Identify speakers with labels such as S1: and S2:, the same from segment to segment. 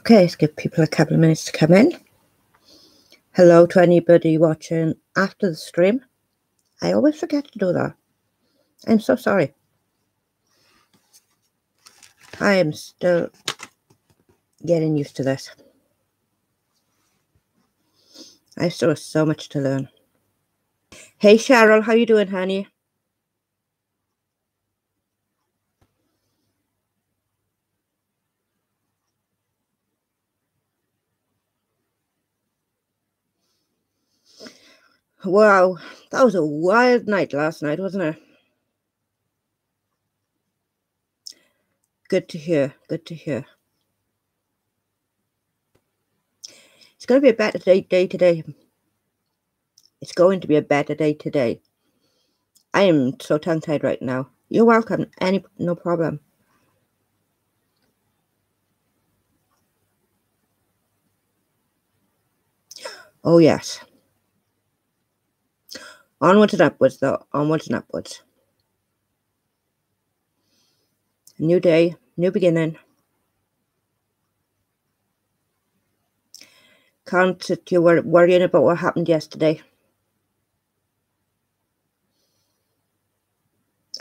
S1: Okay, let's give people a couple of minutes to come in. Hello to anybody watching after the stream. I always forget to do that. I'm so sorry. I am still getting used to this. I still have so much to learn. Hey Cheryl, how you doing, honey? Wow, that was a wild night last night, wasn't it? Good to hear, good to hear. It's going to be a better day today. It's going to be a better day today. I am so tongue-tied right now. You're welcome. No problem. Oh, yes. Onwards and upwards, though. Onwards and upwards. New day, new beginning. Can't sit here worrying about what happened yesterday.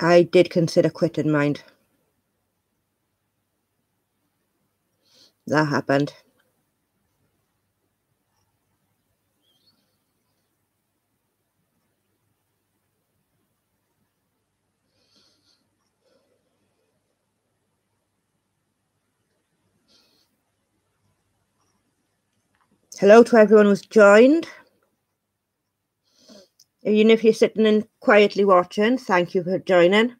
S1: I did consider quitting, mind. That happened. Hello to everyone who's joined. Even if you're sitting and quietly watching, thank you for joining.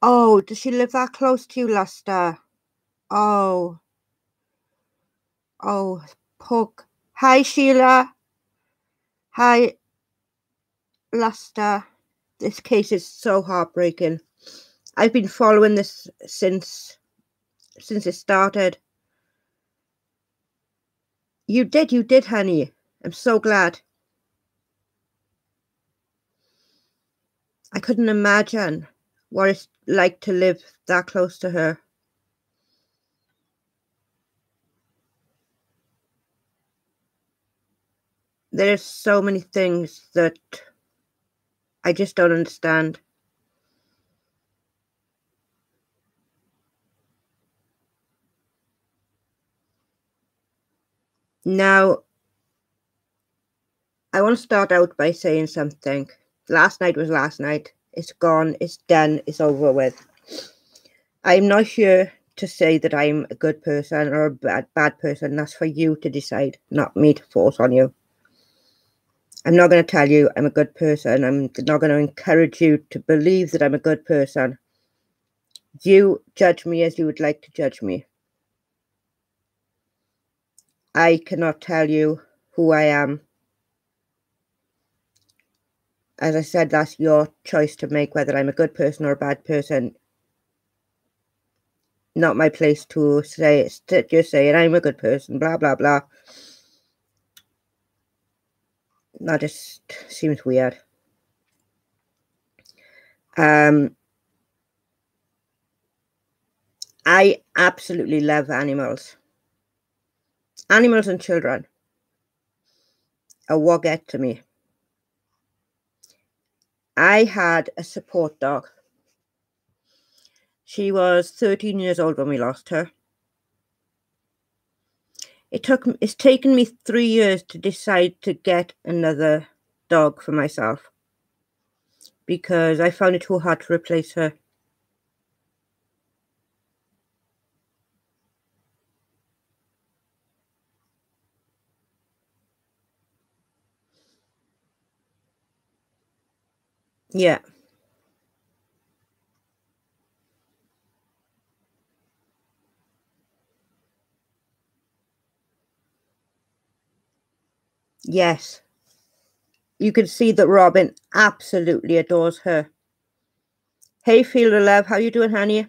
S1: Oh, does she live that close to you, Lester? Oh, Pug. Hi, Sheila. Hi, Lester. This case is so heartbreaking. I've been following this since it started. You did, honey. I'm so glad. I couldn't imagine what it's like to live that close to her. There's so many things that I just don't understand. Now, I want to start out by saying something. Last night was last night. It's gone. It's done. It's over with. I'm not here to say that I'm a good person or a bad person. That's for you to decide, not me to force on you. I'm not going to tell you I'm a good person. I'm not going to encourage you to believe that I'm a good person. You judge me as you would like to judge me. I cannot tell you who I am. As I said, that's your choice to make, whether I'm a good person or a bad person. Not my place to say, just saying I'm a good person, blah, blah, blah. That just seems weird. I absolutely love animals. Animals and children are what get to me. I had a support dog. She was 13 years old when we lost her. It's taken me 3 years to decide to get another dog for myself because I found it too hard to replace her. Yeah. Yes. you can see that Robin absolutely adores her. Hey, Fielder Love, how you doing, honey?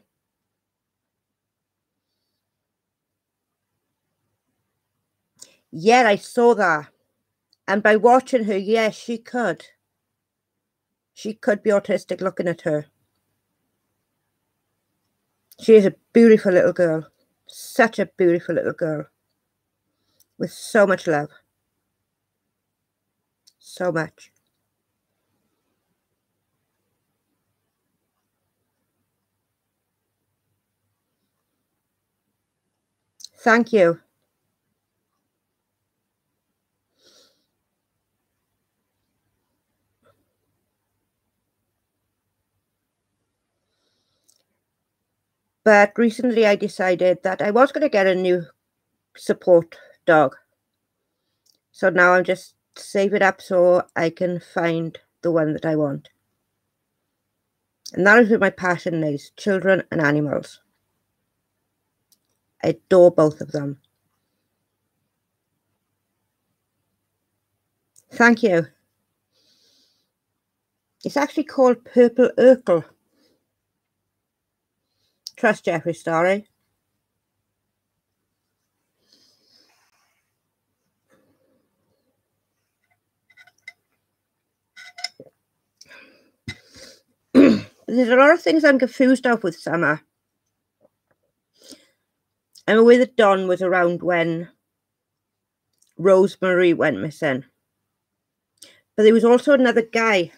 S1: Yeah, I saw that. And by watching her, yes, she could. She could be autistic looking at her. She is a beautiful little girl. Such a beautiful little girl. With so much love. So much. Thank you. But recently I decided that I was going to get a new support dog. So now I'm just saving up so I can find the one that I want. And that is where my passion is, children and animals. I adore both of them. Thank you. It's actually called Purple Urkel. Trust Jeffrey's story. There's a lot of things I'm confused of with Summer. I'm aware that Don was around when Rose Marie went missing. But there was also another guy.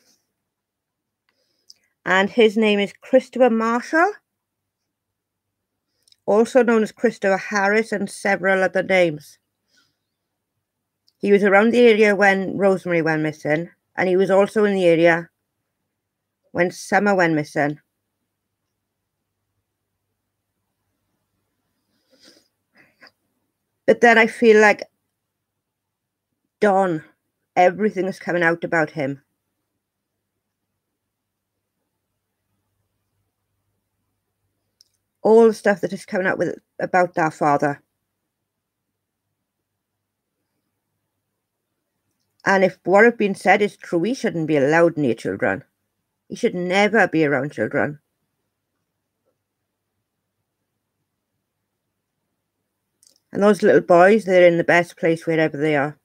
S1: And his name is Christopher Marshall. Also known as Christopher Harris and several other names. He was around the area when Rosemary went missing. And he was also in the area when Summer went missing. But then I feel like Don, everything is coming out about him. All the stuff that is coming out with about their father. And if what has been said is true, he shouldn't be allowed near children. He should never be around children. And those little boys, they're in the best place wherever they are.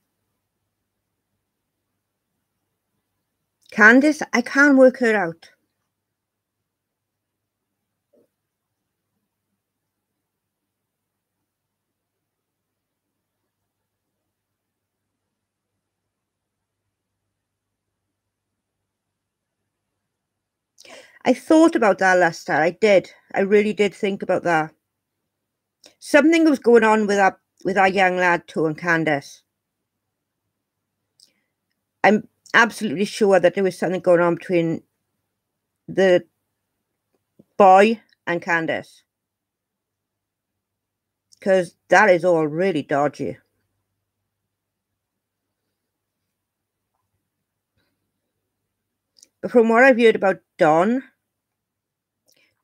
S1: Candus, I can't work her out. I thought about that last night. I did. I really did think about that. Something was going on with our young lad too and Candus. I'm absolutely sure that there was something going on between the boy and Candus. Because that is all really dodgy. But from what I've heard about Don,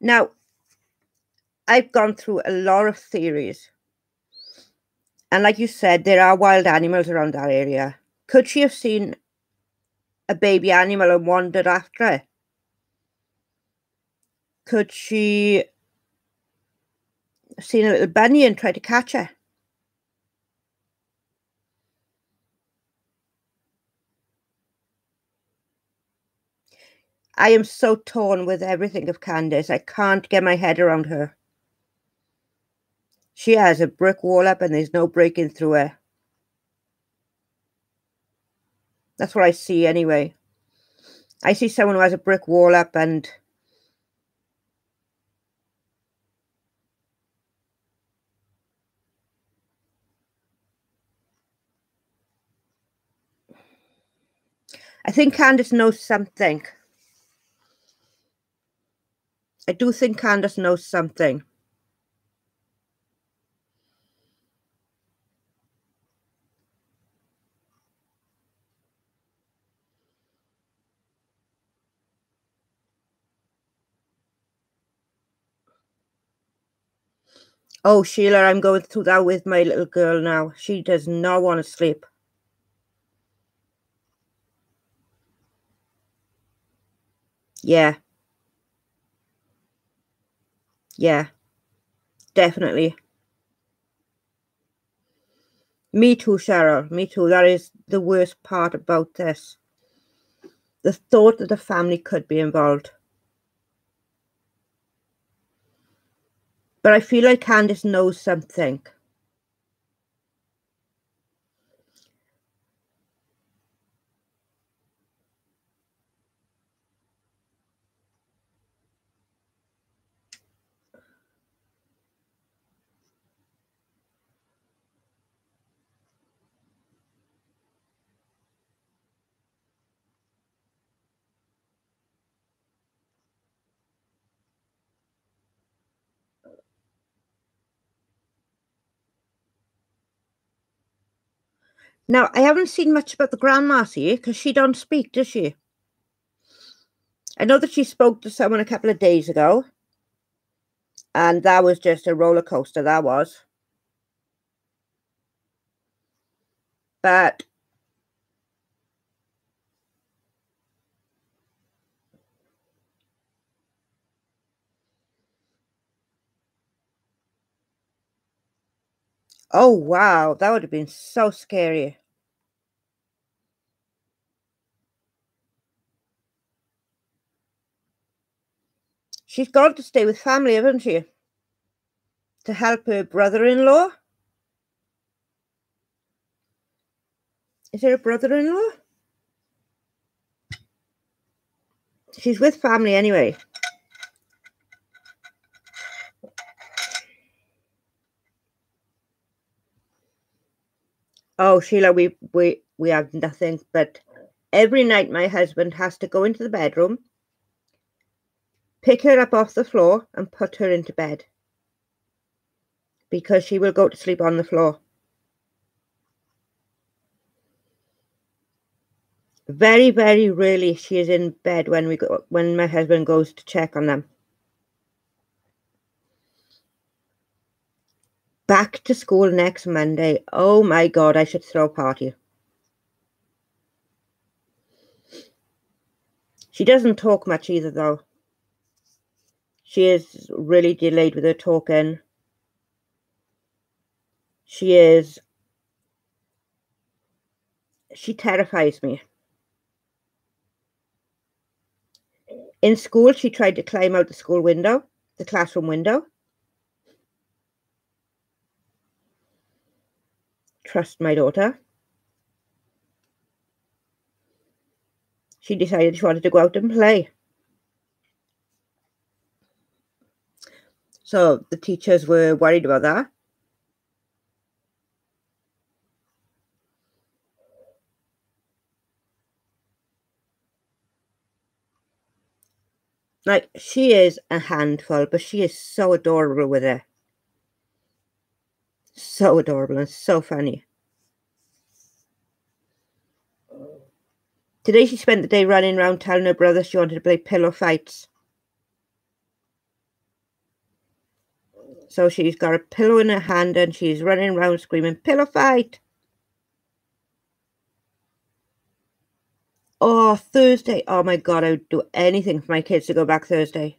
S1: now, I've gone through a lot of theories. And like you said, there are wild animals around that area. Could she have seen a baby animal and wandered after it? Could she have seen a little bunny and tried to catch her? I am so torn with everything of Candus. I can't get my head around her. She has a brick wall up and there's no breaking through her. That's what I see anyway. I see someone who has a brick wall up and I think Candus knows something. I do think Candus knows something. Oh, Sheila, I'm going through that with my little girl now. She does not want to sleep. Yeah, yeah, definitely. Me too, Cheryl. Me too. That is the worst part about this. The thought that the family could be involved. But I feel like Candus knows something. Now, I haven't seen much about the grandma, see, because she don't speak, does she? I know that she spoke to someone a couple of days ago, and that was just a roller coaster, that was. But oh wow, that would have been so scary. She's gone to stay with family, haven't she? To help her brother-in-law. Is there a brother-in-law? She's with family anyway. Oh, Sheila, we have nothing, but every night my husband has to go into the bedroom, pick her up off the floor and put her into bed, because she will go to sleep on the floor. Very, very rarely she is in bed when my husband goes to check on them. Back to school next Monday. Oh my God, I should throw a party. She doesn't talk much either, though. She is really delayed with her talking. She terrifies me. In school, she tried to climb out the classroom window. Trust my daughter. She decided she wanted to go out and play. So the teachers were worried about that. Like, she is a handful, but she is so adorable with her. So adorable and so funny. Today she spent the day running around telling her brother she wanted to play pillow fights. So she's got a pillow in her hand and she's running around screaming, "Pillow fight!" Oh, Thursday. Oh my God, I would do anything for my kids to go back Thursday.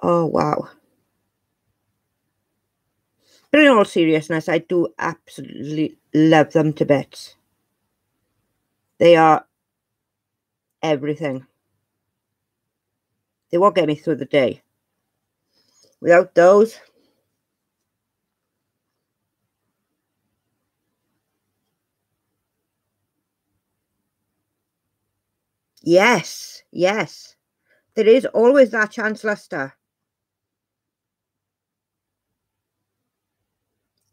S1: Oh, wow. But in all seriousness, I do absolutely love them to bits. They are everything. They won't get me through the day. Without those, yes, yes. There is always that chance, Lester.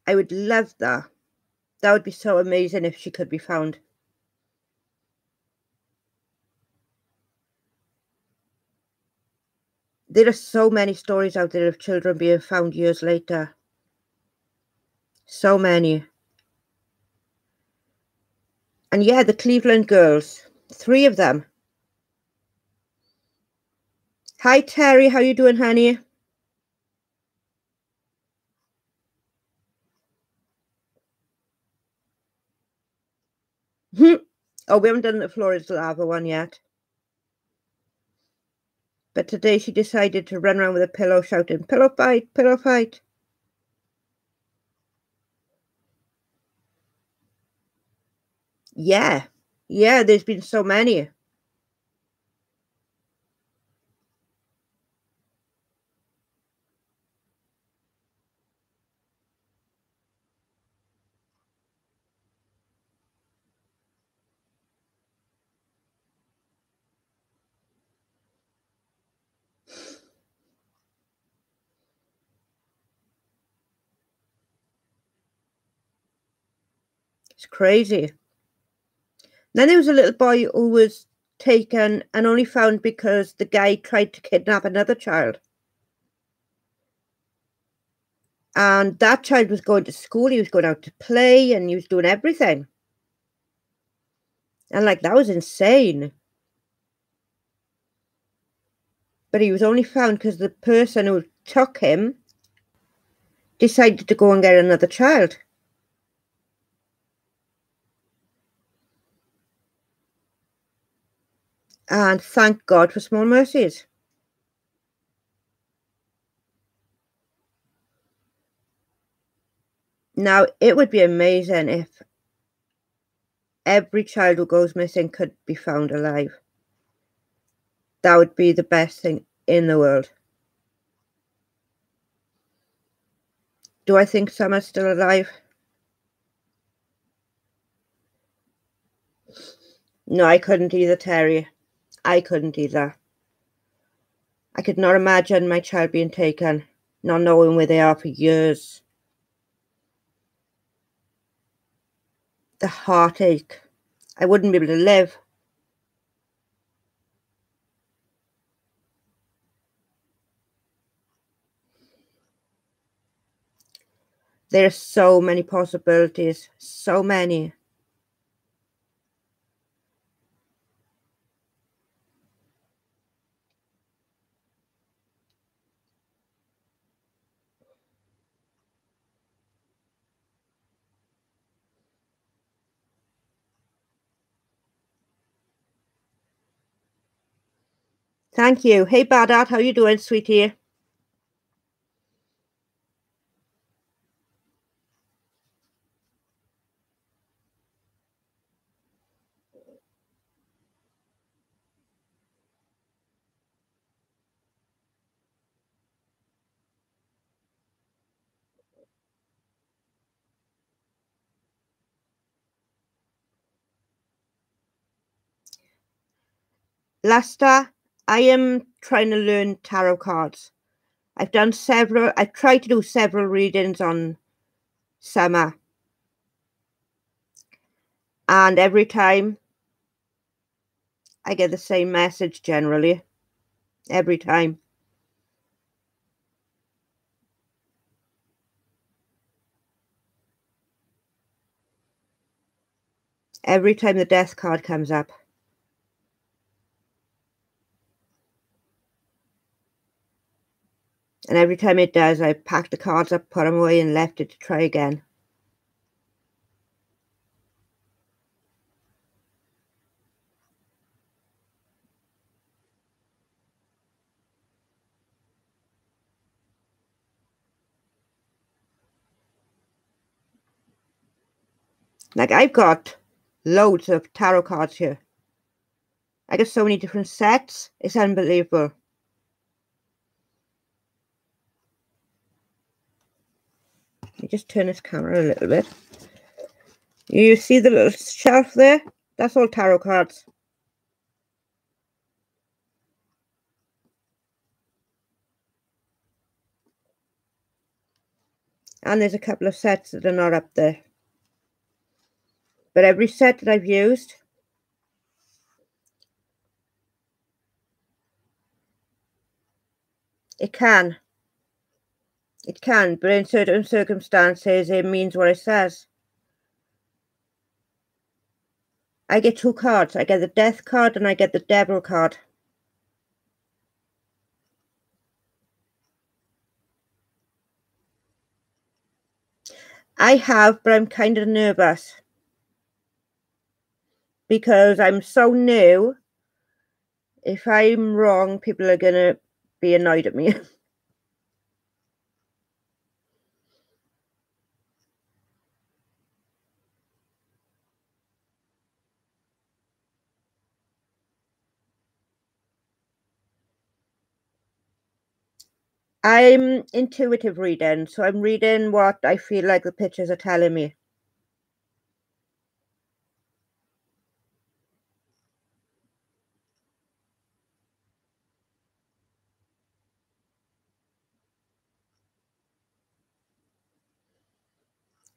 S1: I would love that. That would be so amazing if she could be found. There are so many stories out there of children being found years later. So many. And yeah, the Cleveland girls. 3 of them. Hi, Terry. How you doing, honey? Oh, we haven't done the Flores lava one yet. But today she decided to run around with a pillow shouting, "Pillow fight, pillow fight." Yeah. Yeah, there's been so many. It's crazy. Then there was a little boy who was taken and only found because the guy tried to kidnap another child. And that child was going to school, he was going out to play, and he was doing everything. And like, that was insane. But he was only found because the person who took him decided to go and get another child. And thank God for small mercies. Now, it would be amazing if every child who goes missing could be found alive. That would be the best thing in the world. Do I think some are still alive? No, I couldn't either, Terry. I couldn't either. I could not imagine my child being taken, not knowing where they are for years. The heartache. I wouldn't be able to live. There are so many possibilities, so many. Thank you. Hey, Badat, how you doing, sweetie? Lasta, I am trying to learn tarot cards. I've tried to do several readings on Summer. And every time I get the same message generally. Every time. Every time the death card comes up. And every time it does, I pack the cards up, put them away, and left it to try again. Like, I've got loads of tarot cards here. I got so many different sets. It's unbelievable. Let me just turn this camera a little bit. You see the little shelf there? That's all tarot cards. And there's a couple of sets that are not up there. But every set that I've used, it can, but in certain circumstances, it means what it says. I get two cards. I get the death card and I get the devil card. I have, but I'm kind of nervous. because I'm so new. If I'm wrong, people are going to be annoyed at me. I'm intuitive reading, so I'm reading what I feel like the pictures are telling me.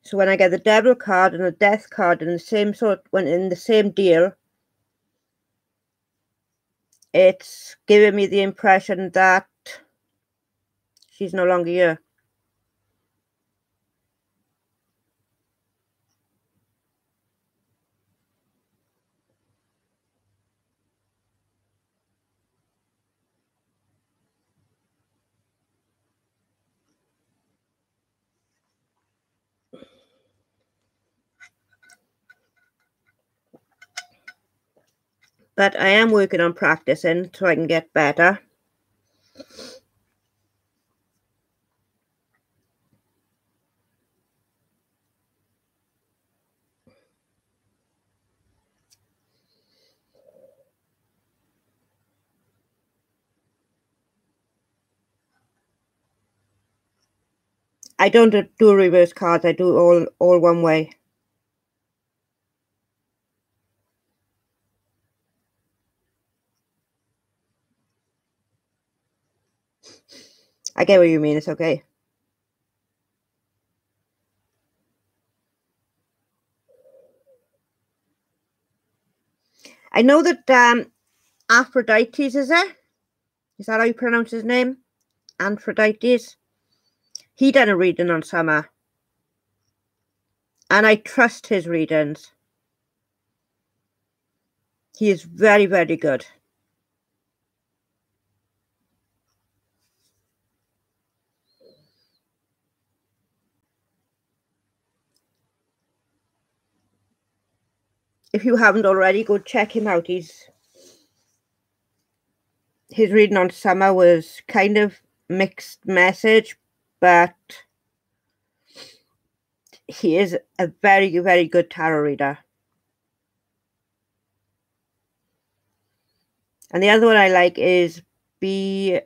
S1: So when I get the devil card and the death card in the same in the same deal, it's giving me the impression that she's no longer here. But I am working on practicing so I can get better. I don't do reverse cards. I do all one way. I get what you mean. It's okay. I know that Aphrodite's is it? Is that how you pronounce his name? Aphrodite's. He done a reading on Summer. And I trust his readings. He is very, very good. If you haven't already, go check him out. His reading on Summer was kind of mixed message, but he is a very, very good tarot reader. And the other one I like is B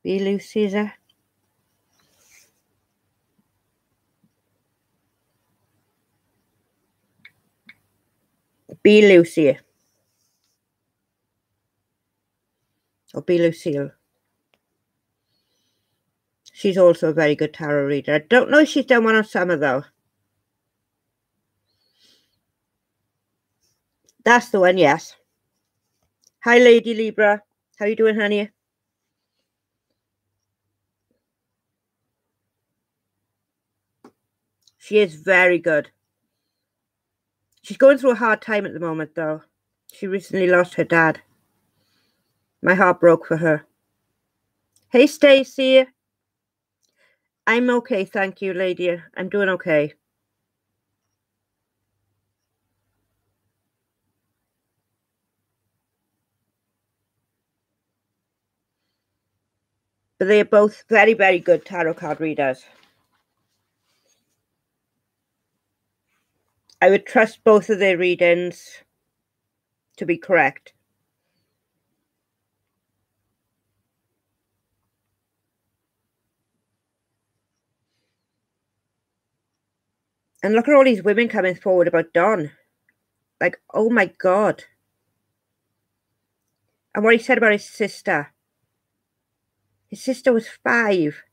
S1: Lucy, is it? B Lucy. Or B Lucille. She's also a very good tarot reader. I don't know if she's done one on Summer though. That's the one, yes. Hi, Lady Libra. How you doing, honey? She is very good. She's going through a hard time at the moment, though. She recently lost her dad. My heart broke for her. Hey, Stacey. I'm okay, thank you, lady. I'm doing okay. But they are both very, very good tarot card readers. I would trust both of their readings to be correct. And look at all these women coming forward about Don. Like, oh my God. And what he said about his sister. His sister was 5.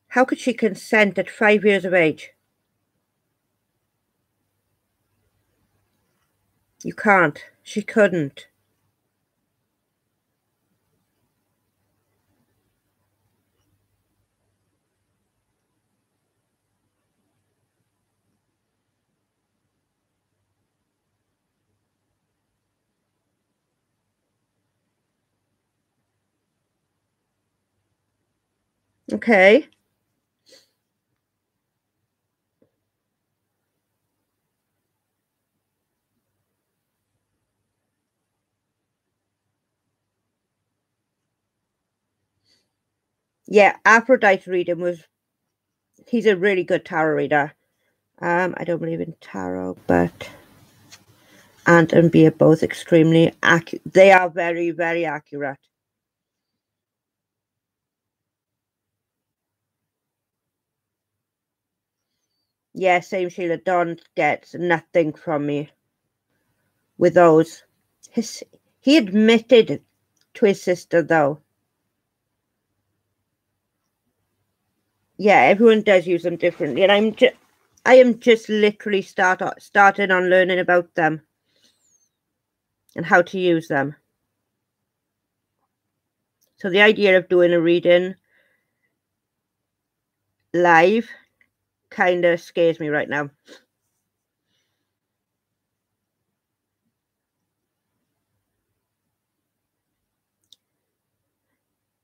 S1: How could she consent at 5 years of age? You can't. She couldn't. Okay. Yeah, Aphrodite reading was, he's a really good tarot reader. I don't believe in tarot, but Aunt and B are both extremely accurate. They are very, very accurate. Yeah, same Sheila. Don gets nothing from me with those. He admitted to his sister, though. Yeah, everyone does use them differently, and I am just literally starting on learning about them and how to use them. So the idea of doing a reading live kind of scares me right now.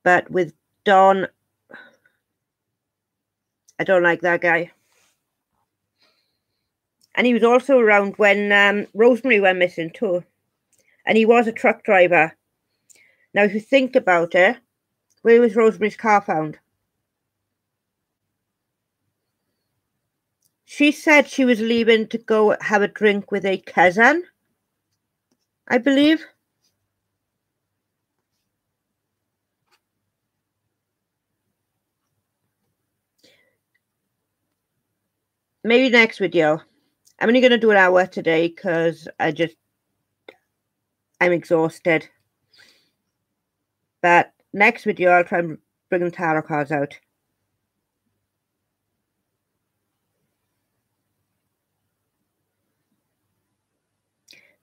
S1: But with Don, I don't like that guy. And he was also around when Rose Marie went missing too. And he was a truck driver. Now, if you think about it, where was Rose Marie's car found? She said she was leaving to go have a drink with a cousin, I believe. Maybe next video. I'm only going to do an hour today because I'm exhausted. But next video, I'll try and bring the tarot cards out.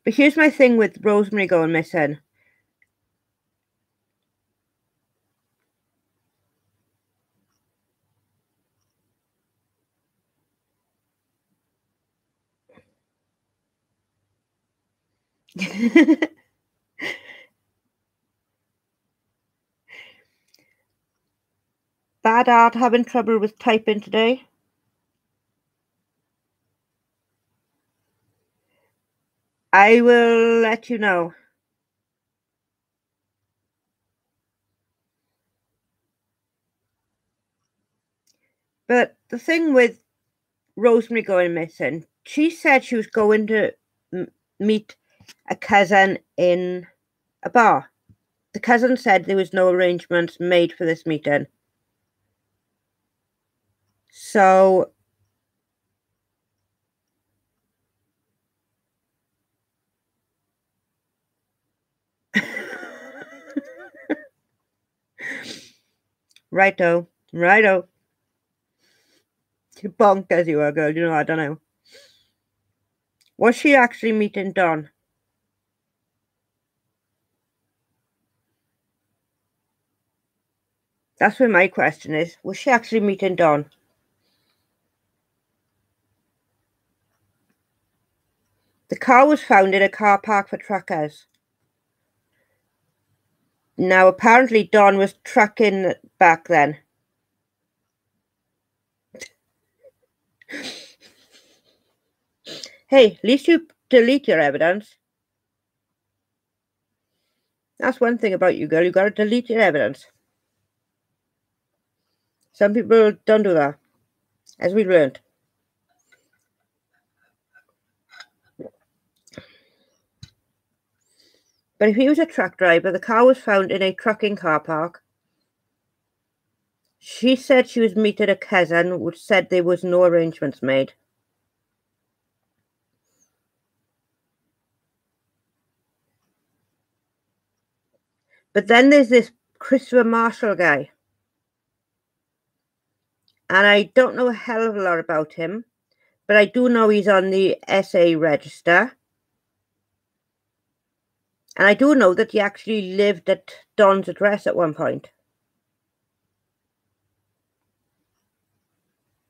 S1: But here's my thing with Rose Marie going missing. Bad art having trouble with typing today. I will let you know. But the thing with Rose Marie going missing, she said she was going to meet a cousin in a bar. The cousin said there was no arrangements made for this meeting. So righto. Bonkers you are, girl. You know, I don't know. Was she actually meeting Don? That's where my question is. Was she actually meeting Don? The car was found in a car park for truckers. Now, apparently Don was trucking back then. Hey, at least you delete your evidence. That's one thing about you, girl. You gotta delete your evidence. Some people don't do that, as we learned. But if he was a truck driver, the car was found in a trucking car park. She said she was meeting a cousin, which said there was no arrangements made. But then there's this Christopher Marshall guy. And I don't know a hell of a lot about him, but I do know he's on the SA register. And I do know that he actually lived at Don's address at one point.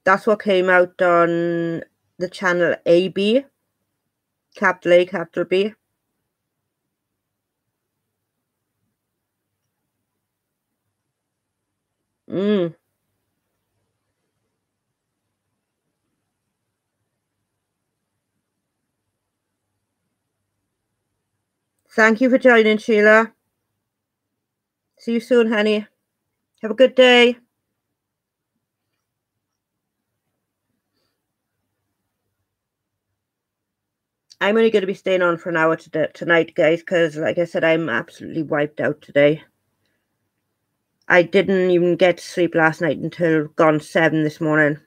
S1: That's what came out on the channel AB, capital A, capital B. Thank you for joining, Sheila. See you soon, honey. Have a good day. I'm only going to be staying on for an hour tonight, guys, because, like I said, I'm absolutely wiped out today. I didn't even get to sleep last night until gone 7 this morning.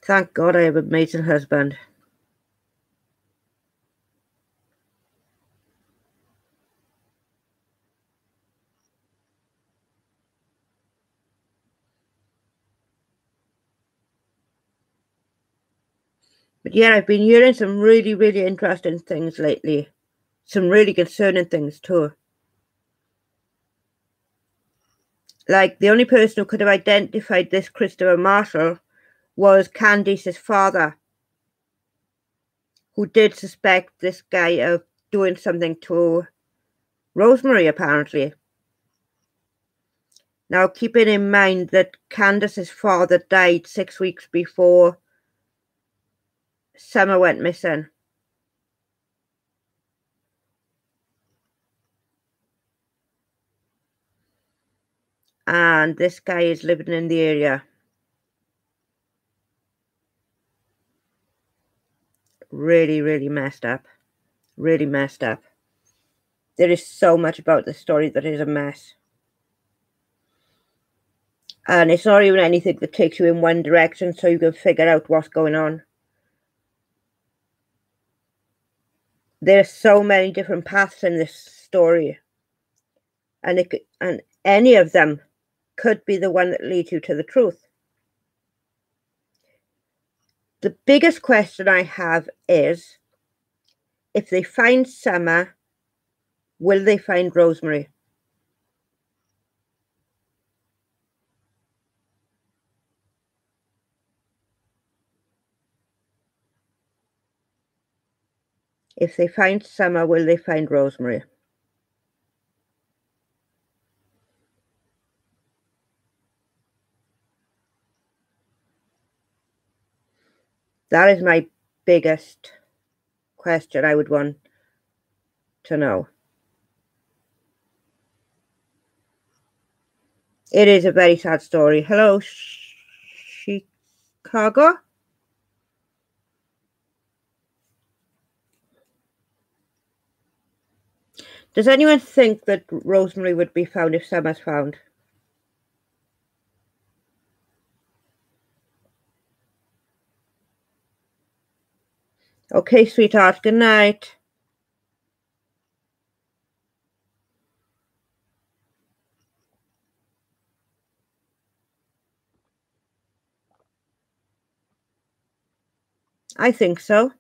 S1: Thank God I have an amazing husband. But yeah, I've been hearing some really, really interesting things lately. Some really concerning things too. Like, the only person who could have identified this Christopher Marshall was Candus's father, who did suspect this guy of doing something to Rose Marie, apparently. Now, keeping in mind that Candus's father died 6 weeks before Summer went missing. And this guy is living in the area. Really, really messed up. Really messed up. There is so much about this story that is a mess. And it's not even anything that takes you in one direction so you can figure out what's going on. There's so many different paths in this story. And any of them could be the one that leads you to the truth. The biggest question I have is, if they find Summer, will they find Rose Marie? If they find Summer, will they find Rose Marie? That is my biggest question I would want to know. It is a very sad story. Hello, Chicago? Does anyone think that Rose Marie would be found if Summer's found? Okay, sweetheart, good night. I think so.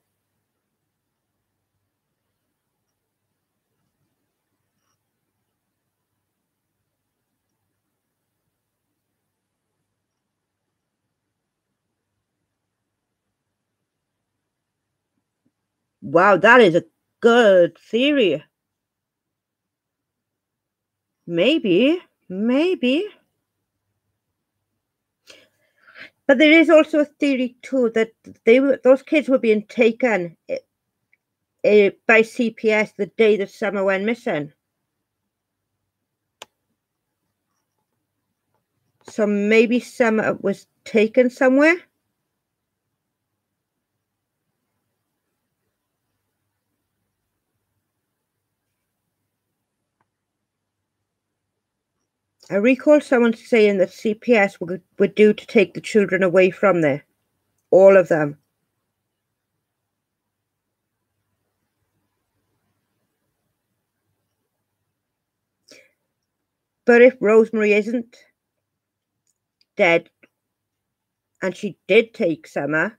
S1: Wow, that is a good theory. Maybe. But there is also a theory too that those kids were being taken by CPS the day that Summer went missing. So maybe Summer was taken somewhere. I recall someone saying that CPS would do to take the children away from there. All of them. But if Rose Marie isn't dead and she did take Summer,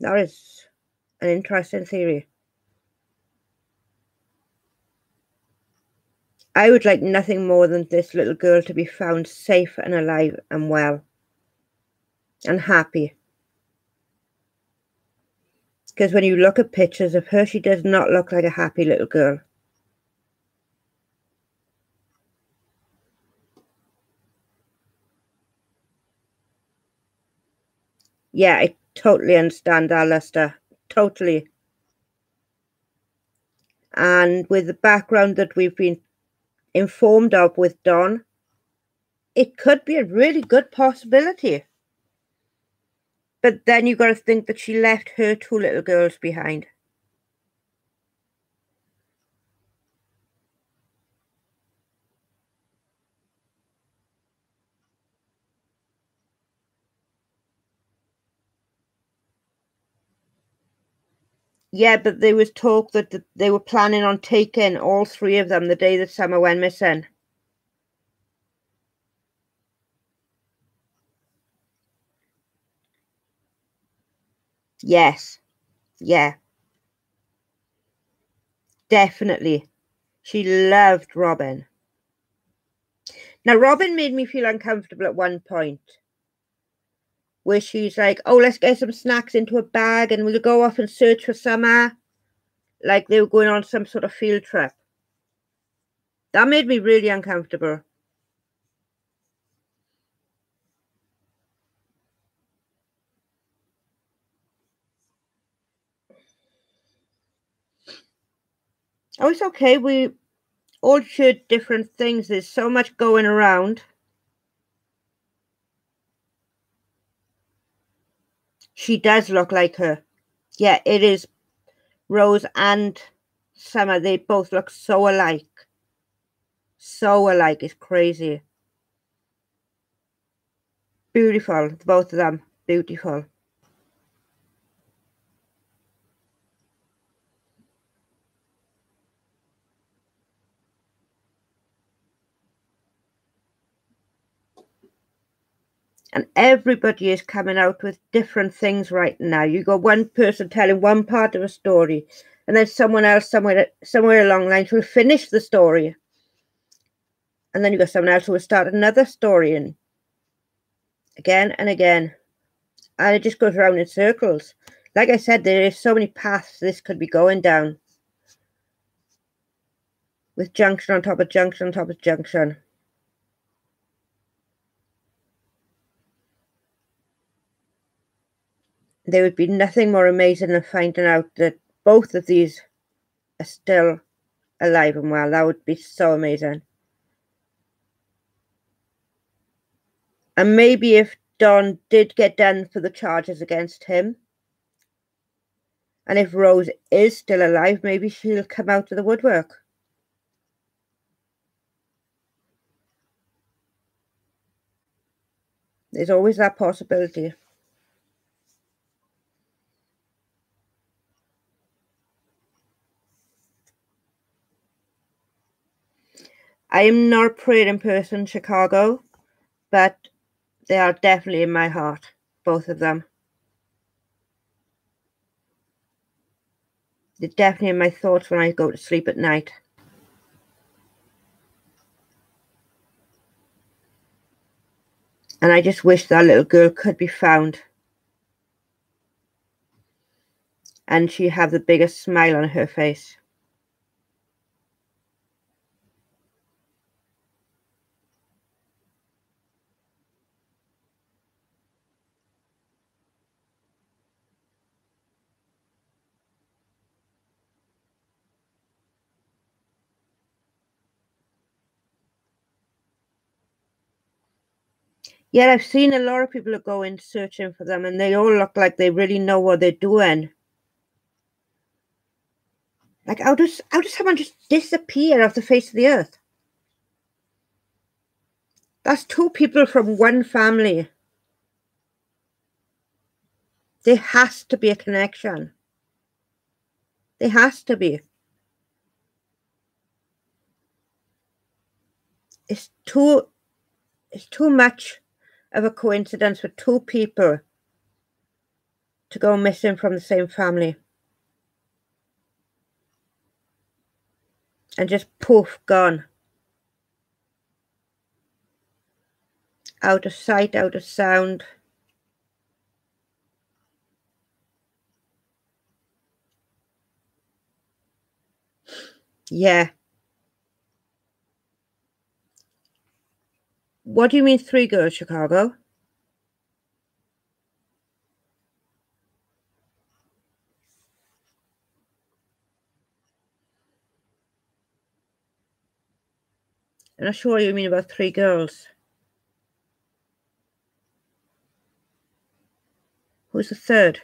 S1: that is an interesting theory. I would like nothing more than this little girl to be found safe and alive and well and happy. Because when you look at pictures of her, she does not look like a happy little girl. Yeah, I totally understand that, Lester. Totally. And with the background that we've been informed of with Dawn, it could be a really good possibility. But then you got to think that she left her 2 little girls behind. Yeah, but there was talk that they were planning on taking all 3 of them the day that Summer went missing. Yes. Yeah. Definitely. She loved Robin. Now, Robin made me feel uncomfortable at one point, where she's like, oh, let's get some snacks into a bag and we'll go off and search for Summer. Like they were going on some sort of field trip. That made me really uncomfortable. Oh, it's okay. We all heard different things. There's so much going around. She does look like her. Yeah, it is Rose and Summer. They both look so alike. So alike. It's crazy. Beautiful. Both of them. Beautiful. And everybody is coming out with different things right now. You got one person telling one part of a story, and then someone else somewhere along the lines will finish the story. And then you got someone else who will start another story, and again and again. And it just goes around in circles. Like I said, there is so many paths this could be going down. With junction on top of junction on top of junction. There would be nothing more amazing than finding out that both of these are still alive and well. That would be so amazing. And maybe if Don did get done for the charges against him, and if Rose is still alive, maybe she'll come out of the woodwork. There's always that possibility. I am not a praying person, Chicago, but they are definitely in my heart, both of them. They're definitely in my thoughts when I go to sleep at night. And I just wish that little girl could be found. And she'd have the biggest smile on her face. Yet I've seen a lot of people go in searching for them, and they all look like they really know what they're doing. Like, how does someone just disappear off the face of the earth? That's 2 people from one family. There has to be a connection. There has to be. It's too much of a coincidence for 2 people to go missing from the same family. And just poof, gone. Out of sight, out of sound. Yeah. What do you mean 3 girls, Chicago? I'm not sure what you mean about 3 girls. Who's the third?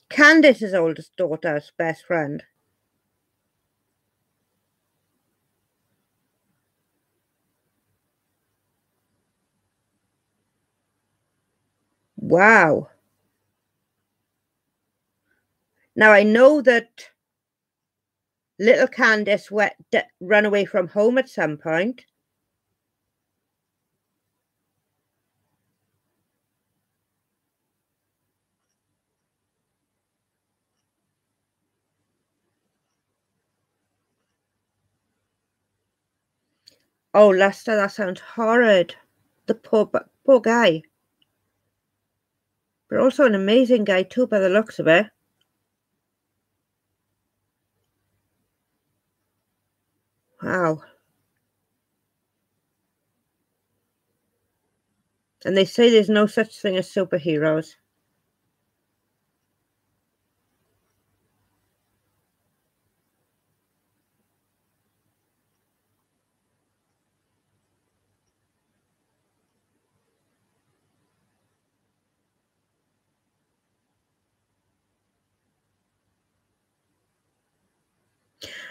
S1: Candus's oldest daughter's best friend. Wow. Now I know that little Candus ran away from home at some point. Oh, Lester, that sounds horrid. The poor guy. But also an amazing guy too, by the looks of it. Wow. And they say there's no such thing as superheroes.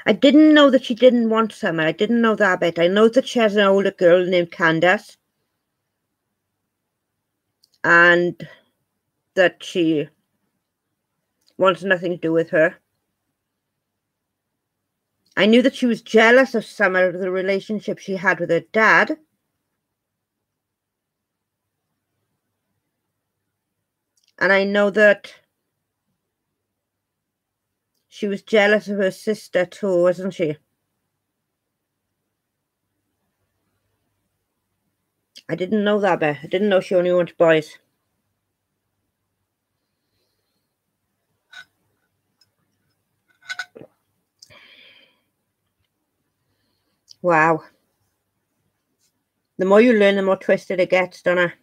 S1: I didn't know that she didn't want Summer. I didn't know that bit. I know that she has an older girl named Candus. And that she wants nothing to do with her. I knew that she was jealous of Summer, of the relationship she had with her dad. And I know that she was jealous of her sister too, wasn't she? I didn't know that bit. I didn't know she only wanted boys. Wow. The more you learn, the more twisted it gets, don't it?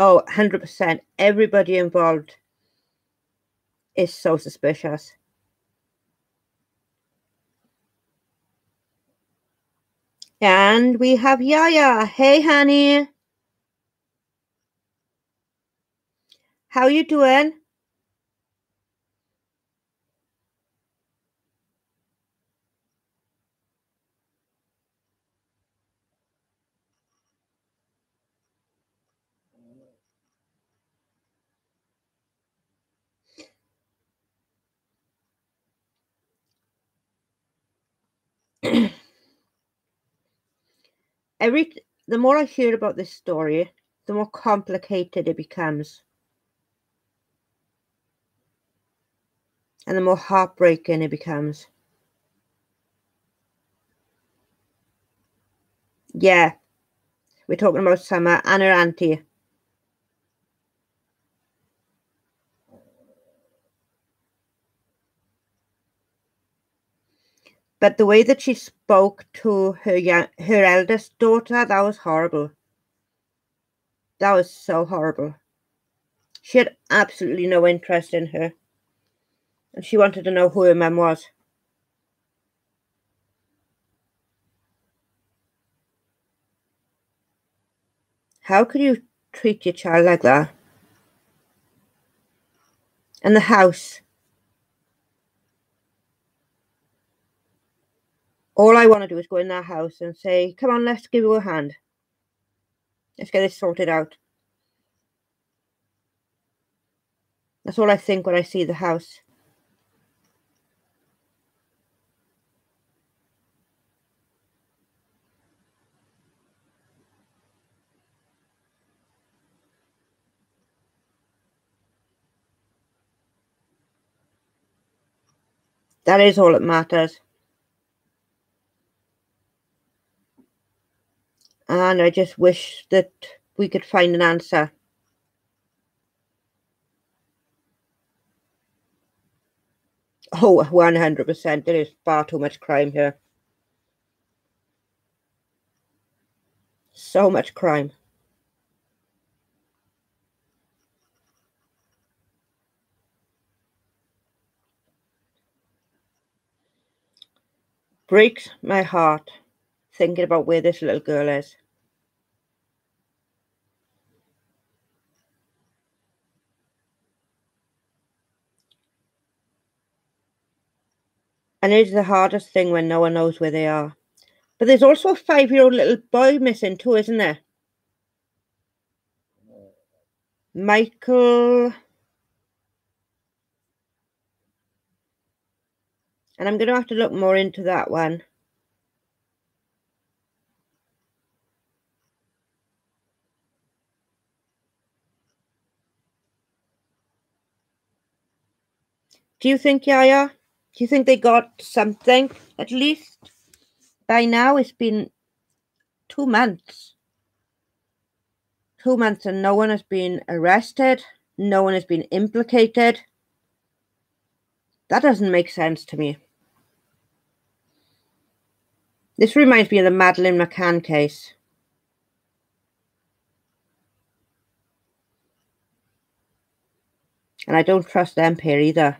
S1: Oh, 100%. Everybody involved is so suspicious. And we have Yaya. Hey, honey. How you doing? The more I hear about this story, the more complicated it becomes. And the more heartbreaking it becomes. Yeah. We're talking about Summer and her auntie. But the way that she spoke to her eldest daughter, that was horrible. That was so horrible. She had absolutely no interest in her. And she wanted to know who her mum was. How could you treat your child like that? And the house. All I want to do is go in that house and say, come on, let's give you a hand. Let's get this sorted out. That's all I think when I see the house. That is all that matters. And I just wish that we could find an answer. Oh, 100%. There is far too much crime here. So much crime. Breaks my heart thinking about where this little girl is. And it is the hardest thing when no one knows where they are. But there's also a 5-year-old little boy missing too, isn't there? Michael. And I'm going to have to look more into that one. Do you think, Yaya? Do you think they got something at least? By now it's been 2 months. 2 months and no one has been arrested. No one has been implicated. That doesn't make sense to me. This reminds me of the Madeleine McCann case. And I don't trust them here either.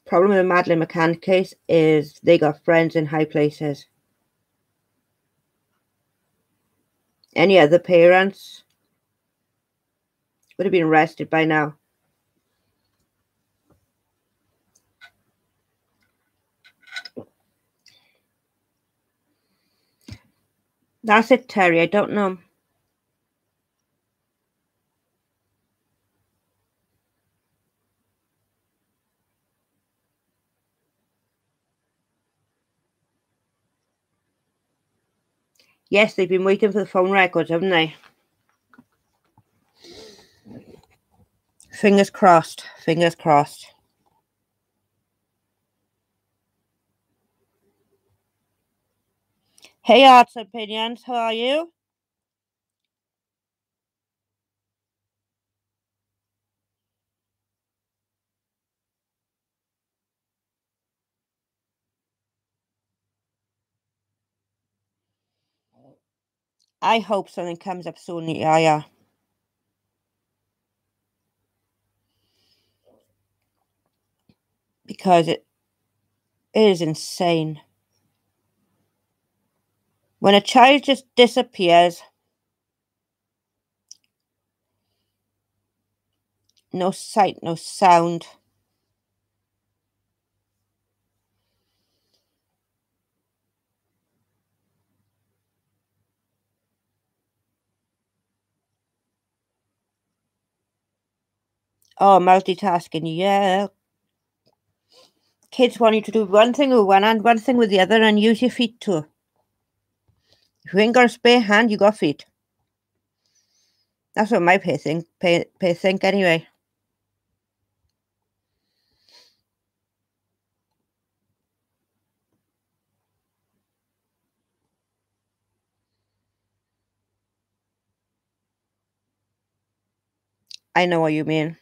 S1: Problem with the Madeleine McCann case is they got friends in high places. Any other parents would have been arrested by now. That's it, Terry. I don't know. Yes, they've been waiting for the phone records, haven't they? Fingers crossed. Fingers crossed. Hey, Arts Opinions. How are you? I hope something comes up soon, yeah. Because it is insane. When a child just disappears, no sight, no sound. Oh, multitasking, yeah. Kids want you to do one thing with one hand, one thing with the other, and use your feet too. If you ain't got a spare hand, you got feet. That's what my pay think anyway. I know what you mean.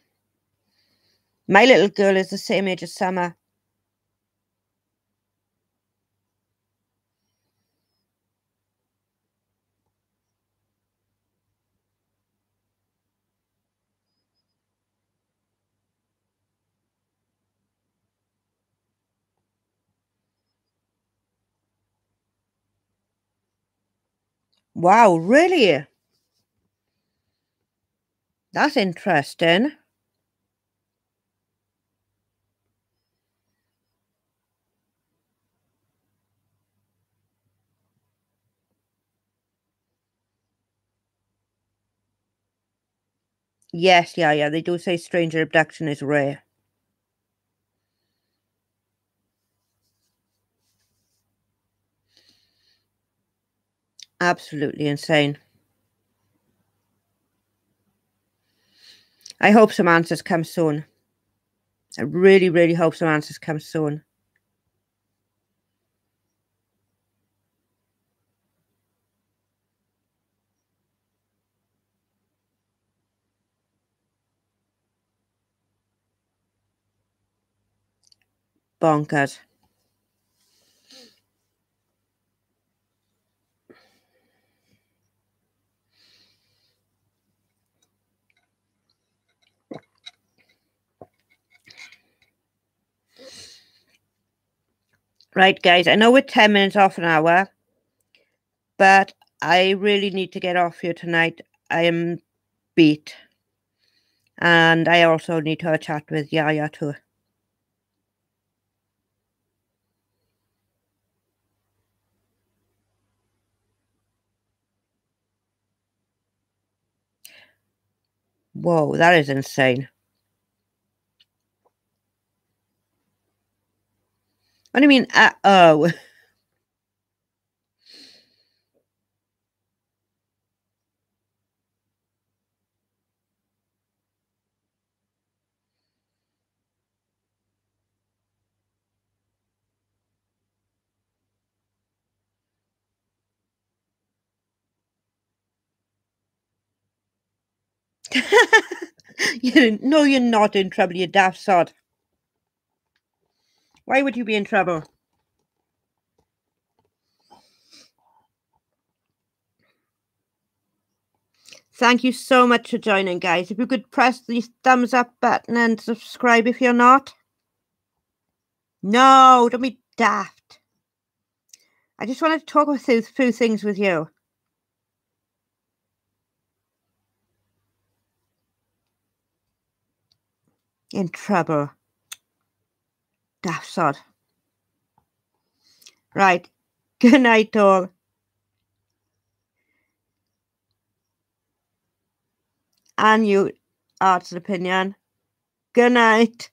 S1: My little girl is the same age as Summer. Wow, really? That's interesting. Yes, yeah. They do say stranger abduction is rare. Absolutely insane. I hope some answers come soon. I really, really hope some answers come soon. bonkers. Right, guys, I know we're 10 minutes off an hour, but I really need to get off here tonight. I am beat. And I also need to have a chat with Yaya too. Whoa, that is insane. What do you mean, oh? No, you're not in trouble, you daft sod. Why would you be in trouble? Thank you so much for joining, guys. If you could press the thumbs up button and subscribe if you're not. No, don't be daft. I just wanted to talk a few things with you. In trouble. Daft sod. Right. Good night, all. And you, Arts and Opinion. Good night.